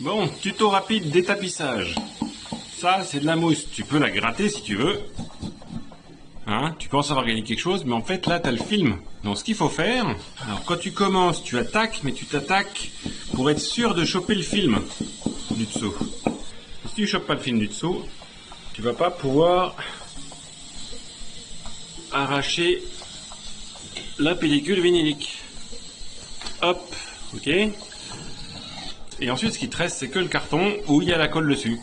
Bon, tuto rapide d'étapissage. Ça, c'est de la mousse. Tu peux la gratter si tu veux. Hein, tu penses avoir gagné quelque chose, mais en fait, là, tu as le film. Donc, ce qu'il faut faire... Alors, quand tu commences, tu attaques, mais tu t'attaques pour être sûr de choper le film du dessous. Si tu chopes pas le film du dessous, tu vas pas pouvoir arracher la pellicule vinylique. Hop, ok. Et ensuite, ce qui te reste, c'est que le carton où il y a la colle dessus.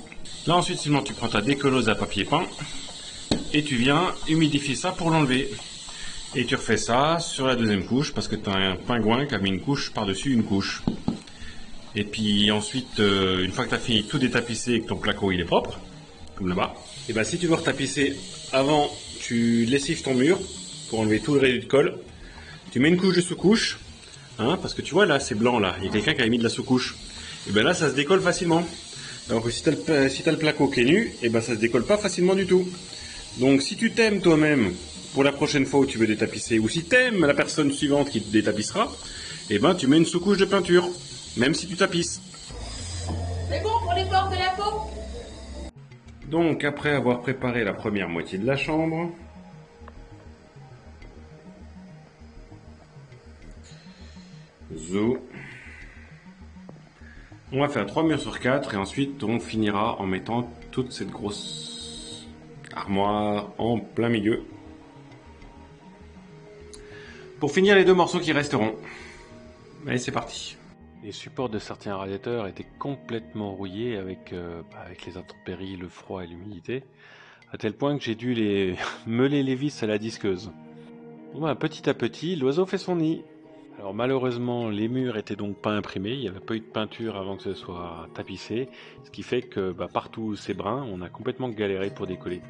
Là, ensuite, seulement, tu prends ta décolleuse à papier peint et tu viens humidifier ça pour l'enlever. Et tu refais ça sur la deuxième couche parce que tu as un pingouin qui a mis une couche par-dessus une couche. Et puis ensuite, une fois que tu as fini tout détapisser et que ton placo il est propre, comme là-bas, et ben si tu veux retapisser avant, tu lessives ton mur pour enlever tout le résidu de colle. Tu mets une couche de sous-couche, hein, parce que tu vois là, c'est blanc là, il y a quelqu'un qui a mis de la sous-couche. Et ben là, ça se décolle facilement. Alors que si tu as le placo qui est nu, et ben ça se décolle pas facilement du tout. Donc si tu t'aimes toi-même pour la prochaine fois où tu veux détapisser, ou si t'aimes la personne suivante qui te détapissera, et ben tu mets une sous-couche de peinture, même si tu tapisses. C'est bon pour les bords de la peau? Donc après avoir préparé la première moitié de la chambre, on va faire 3 murs sur 4 et ensuite on finira en mettant toute cette grosse armoire en plein milieu. Pour finir les deux morceaux qui resteront. Allez, c'est parti. Les supports de certains radiateurs étaient complètement rouillés avec les intempéries, le froid et l'humidité, à tel point que j'ai dû les meuler les vis à la disqueuse. Bon, bah, petit à petit, l'oiseau fait son nid. Alors malheureusement, les murs étaient donc pas imprimés, il n'y avait pas eu de peinture avant que ce soit tapissé, ce qui fait que partout où c'est brun, on a complètement galéré pour décoller.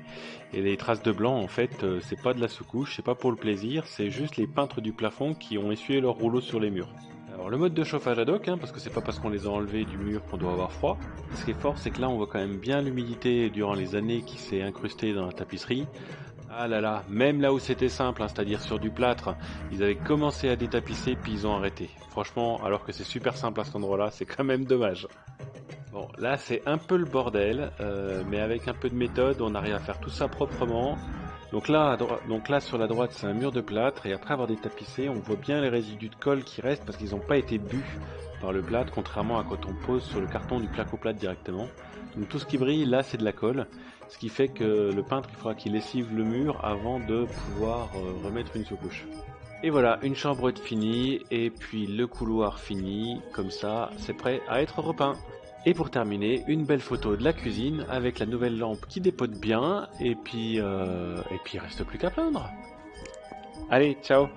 Et les traces de blanc, en fait, c'est pas de la sous-couche, c'est pas pour le plaisir, c'est juste les peintres du plafond qui ont essuyé leur rouleau sur les murs. Alors le mode de chauffage ad hoc, parce que c'est pas parce qu'on les a enlevés du mur qu'on doit avoir froid. Ce qui est fort, c'est que là on voit quand même bien l'humidité durant les années qui s'est incrustée dans la tapisserie. Ah là là, même là où c'était simple, c'est-à-dire sur du plâtre, ils avaient commencé à détapisser puis ils ont arrêté. Franchement, alors que c'est super simple à cet endroit-là, c'est quand même dommage. Bon, là c'est un peu le bordel, mais avec un peu de méthode, on arrive à faire tout ça proprement. Donc là sur la droite c'est un mur de plâtre et après avoir détapissé on voit bien les résidus de colle qui restent parce qu'ils n'ont pas été bu par le plâtre, contrairement à quand on pose sur le carton du placo-plâtre directement. Donc tout ce qui brille là c'est de la colle, ce qui fait que le peintre il faudra qu'il lessive le mur avant de pouvoir remettre une sous-couche. Et voilà, une chambre finie et puis le couloir fini, comme ça c'est prêt à être repeint. Et pour terminer, une belle photo de la cuisine avec la nouvelle lampe qui dépote bien et puis il reste plus qu'à peindre. Allez, ciao!